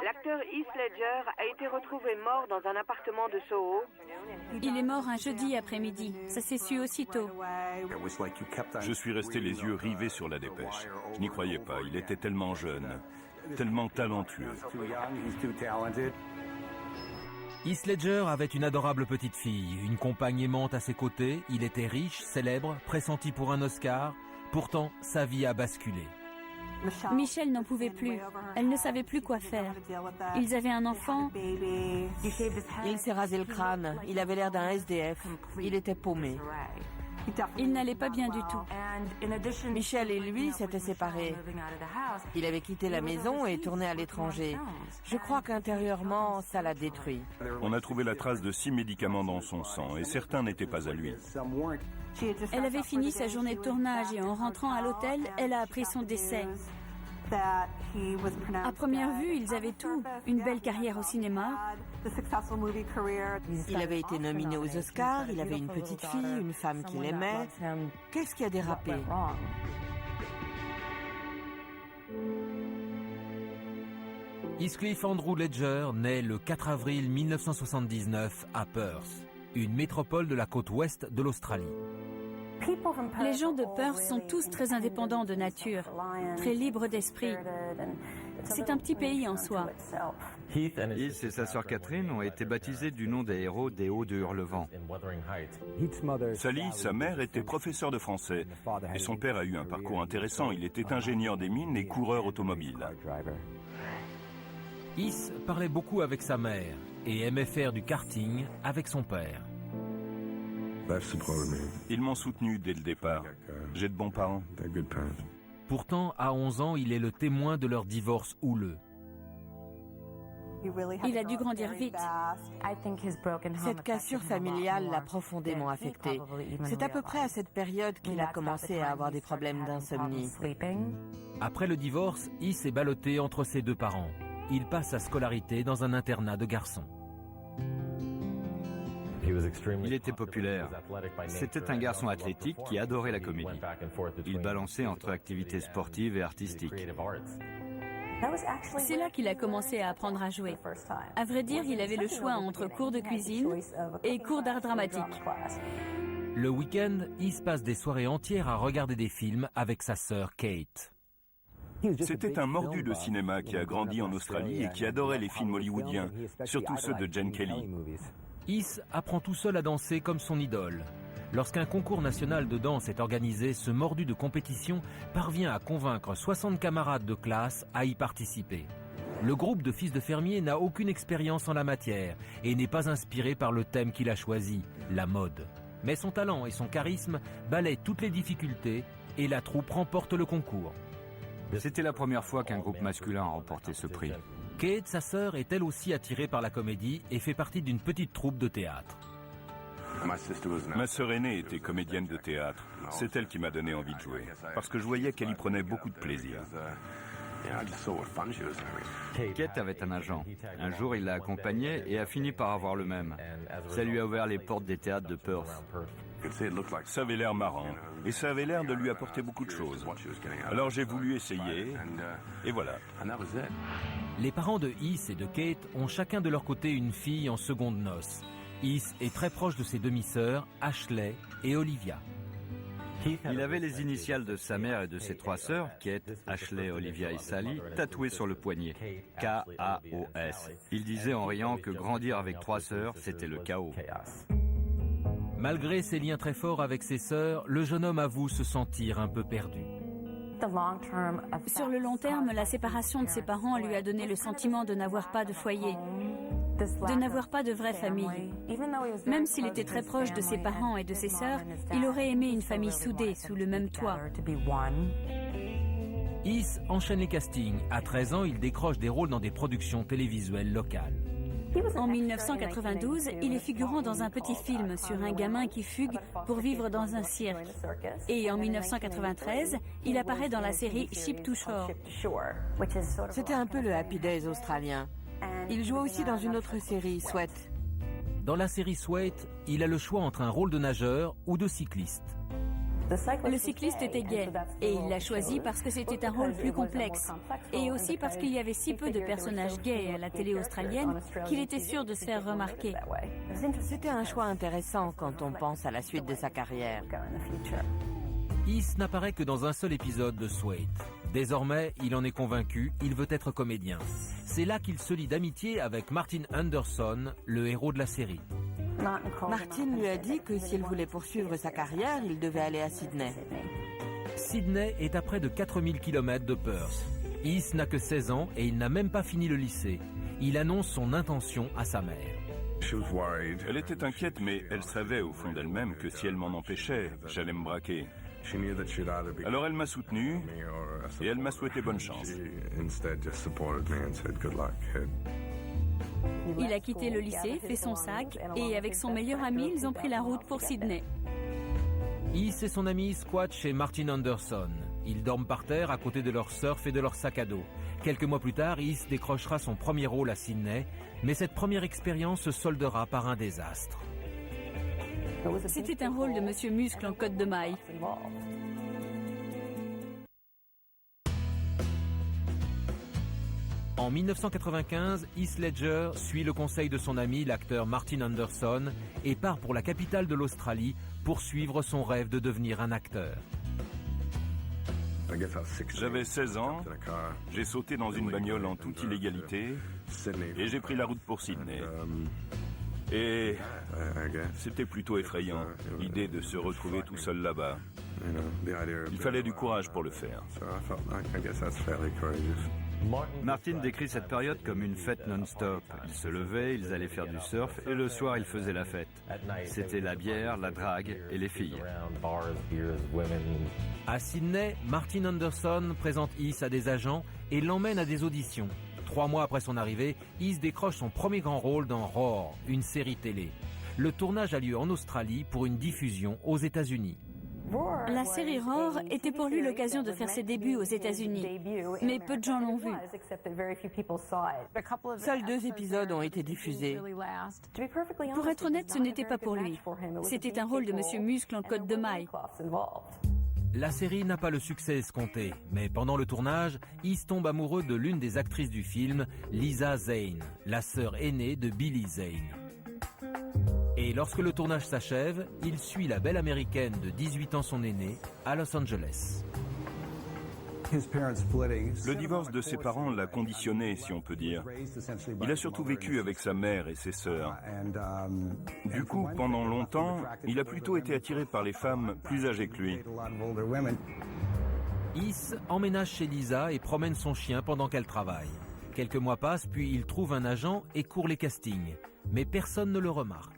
L'acteur Heath Ledger a été retrouvé mort dans un appartement de Soho. Il est mort un jeudi après-midi. Ça s'est su aussitôt. Je suis resté les yeux rivés sur la dépêche. Je n'y croyais pas, il était tellement jeune, tellement talentueux. Heath Ledger avait une adorable petite fille, une compagne aimante à ses côtés, il était riche, célèbre, pressenti pour un Oscar. Pourtant, sa vie a basculé. Michelle n'en pouvait plus. Elle ne savait plus quoi faire. Ils avaient un enfant. Il s'est rasé le crâne. Il avait l'air d'un SDF. Il était paumé. Il n'allait pas bien du tout. Michelle et lui s'étaient séparés. Il avait quitté la maison et tourné à l'étranger. Je crois qu'intérieurement, ça l'a détruit. On a trouvé la trace de 6 médicaments dans son sang et certains n'étaient pas à lui. Elle avait fini sa journée de tournage et en rentrant à l'hôtel, elle a appris son décès. À première vue, ils avaient tout. Une belle carrière au cinéma. Il avait été nominé aux Oscars, il avait une petite fille, une femme qu'il aimait. Qu'est-ce qui a dérapé? Heathcliff Andrew Ledger naît le 4 avril 1979 à Perth, une métropole de la côte ouest de l'Australie. Les gens de Perth sont tous très indépendants de nature, très libres d'esprit. C'est un petit pays en soi. Heath et sa sœur Catherine ont été baptisés du nom des héros des Hauts de Hurlevent. Sally, sa mère, était professeure de français et son père a eu un parcours intéressant. Il était ingénieur des mines et coureur automobile. Heath parlait beaucoup avec sa mère et aimait faire du karting avec son père. Ils m'ont soutenu dès le départ. J'ai de bons parents. Pourtant, à 11 ans, il est le témoin de leur divorce houleux. Il a dû grandir vite. Cette cassure familiale l'a profondément affecté. C'est à peu près à cette période qu'il a commencé à avoir des problèmes d'insomnie. Après le divorce, Heath est ballotté entre ses deux parents. Il passe sa scolarité dans un internat de garçons. Il était populaire. C'était un garçon athlétique qui adorait la comédie. Il balançait entre activités sportives et artistiques. C'est là qu'il a commencé à apprendre à jouer. À vrai dire, il avait le choix entre cours de cuisine et cours d'art dramatique. Le week-end, Heath passe des soirées entières à regarder des films avec sa sœur Kate. C'était un mordu de cinéma qui a grandi en Australie et qui adorait les films hollywoodiens, surtout ceux de Gene Kelly. Heath apprend tout seul à danser comme son idole. Lorsqu'un concours national de danse est organisé, ce mordu de compétition parvient à convaincre 60 camarades de classe à y participer. Le groupe de fils de fermiers n'a aucune expérience en la matière et n'est pas inspiré par le thème qu'il a choisi, la mode. Mais son talent et son charisme balayent toutes les difficultés et la troupe remporte le concours. C'était la première fois qu'un groupe masculin a remporté ce prix. Kate, sa sœur, est elle aussi attirée par la comédie et fait partie d'une petite troupe de théâtre. Ma sœur aînée était comédienne de théâtre. C'est elle qui m'a donné envie de jouer, parce que je voyais qu'elle y prenait beaucoup de plaisir. Kate avait un agent. Un jour, il l'a accompagnée et a fini par avoir le même. Ça lui a ouvert les portes des théâtres de Perth. Ça avait l'air marrant, et ça avait l'air de lui apporter beaucoup de choses. Alors j'ai voulu essayer, et voilà. Les parents de Heath et de Kate ont chacun de leur côté une fille en seconde noces. Heath est très proche de ses demi-sœurs, Ashley et Olivia. Il avait les initiales de sa mère et de ses trois sœurs, Kate, Ashley, Olivia et Sally, tatouées sur le poignet. K-A-O-S. Il disait en riant que grandir avec trois sœurs, c'était le chaos. Malgré ses liens très forts avec ses sœurs, le jeune homme avoue se sentir un peu perdu. Sur le long terme, la séparation de ses parents lui a donné le sentiment de n'avoir pas de foyer, de n'avoir pas de vraie famille. Même s'il était très proche de ses parents et de ses sœurs, il aurait aimé une famille soudée sous le même toit. Heath enchaîne les castings. À 13 ans, il décroche des rôles dans des productions télévisuelles locales. En 1992, il est figurant dans un petit film sur un gamin qui fugue pour vivre dans un cirque. Et en 1993, il apparaît dans la série Ship to Shore. C'était un peu le Happy Days australien. Il joue aussi dans une autre série, Sweat. Dans la série Sweat, il a le choix entre un rôle de nageur ou de cycliste. Le cycliste était gay et il l'a choisi parce que c'était un rôle plus complexe et aussi parce qu'il y avait si peu de personnages gays à la télé australienne qu'il était sûr de se faire remarquer. C'était un choix intéressant quand on pense à la suite de sa carrière. Heath n'apparaît que dans un seul épisode de Swait. Désormais, il en est convaincu, il veut être comédien. C'est là qu'il se lie d'amitié avec Martin Anderson, le héros de la série. Martin lui a dit que s'il voulait poursuivre sa carrière, il devait aller à Sydney. Sydney est à près de 4000 km de Perth. Heath n'a que 16 ans et il n'a même pas fini le lycée. Il annonce son intention à sa mère. Elle était inquiète, mais elle savait au fond d'elle-même que si elle m'en empêchait, j'allais me braquer. Alors elle m'a soutenu et elle m'a souhaité bonne chance. Il a quitté le lycée, fait son sac et avec son meilleur ami, ils ont pris la route pour Sydney. Heath et son ami squattent chez Martin Anderson. Ils dorment par terre à côté de leur surf et de leur sac à dos. Quelques mois plus tard, Heath décrochera son premier rôle à Sydney, mais cette première expérience se soldera par un désastre. C'était un rôle de Monsieur Muscle en Côte de Maille. En 1995, Heath Ledger suit le conseil de son ami, l'acteur Martin Anderson, et part pour la capitale de l'Australie pour suivre son rêve de devenir un acteur. J'avais 16 ans, j'ai sauté dans une bagnole en toute illégalité et j'ai pris la route pour Sydney. Et c'était plutôt effrayant, l'idée de se retrouver tout seul là-bas. Il fallait du courage pour le faire. Martin décrit cette période comme une fête non-stop. Ils se levaient, ils allaient faire du surf et le soir ils faisaient la fête. C'était la bière, la drague et les filles. À Sydney, Martin Anderson présente Heath à des agents et l'emmène à des auditions. 3 mois après son arrivée, Heath décroche son premier grand rôle dans Roar, une série télé. Le tournage a lieu en Australie pour une diffusion aux États-Unis. La série Roar était pour lui l'occasion de faire ses débuts aux États-Unis, mais peu de gens l'ont vu. Seuls 2 épisodes ont été diffusés. Pour être honnête, ce n'était pas pour lui. C'était un rôle de Monsieur Muscle en Côte de Maille. La série n'a pas le succès escompté, mais pendant le tournage, Heath tombe amoureux de l'une des actrices du film, Lisa Zane, la sœur aînée de Billy Zane. Et lorsque le tournage s'achève, il suit la belle américaine de 18 ans son aînée à Los Angeles. Le divorce de ses parents l'a conditionné, si on peut dire. Il a surtout vécu avec sa mère et ses sœurs. Du coup, pendant longtemps, il a plutôt été attiré par les femmes plus âgées que lui. Heath emménage chez Lisa et promène son chien pendant qu'elle travaille. Quelques mois passent, puis il trouve un agent et court les castings. Mais personne ne le remarque.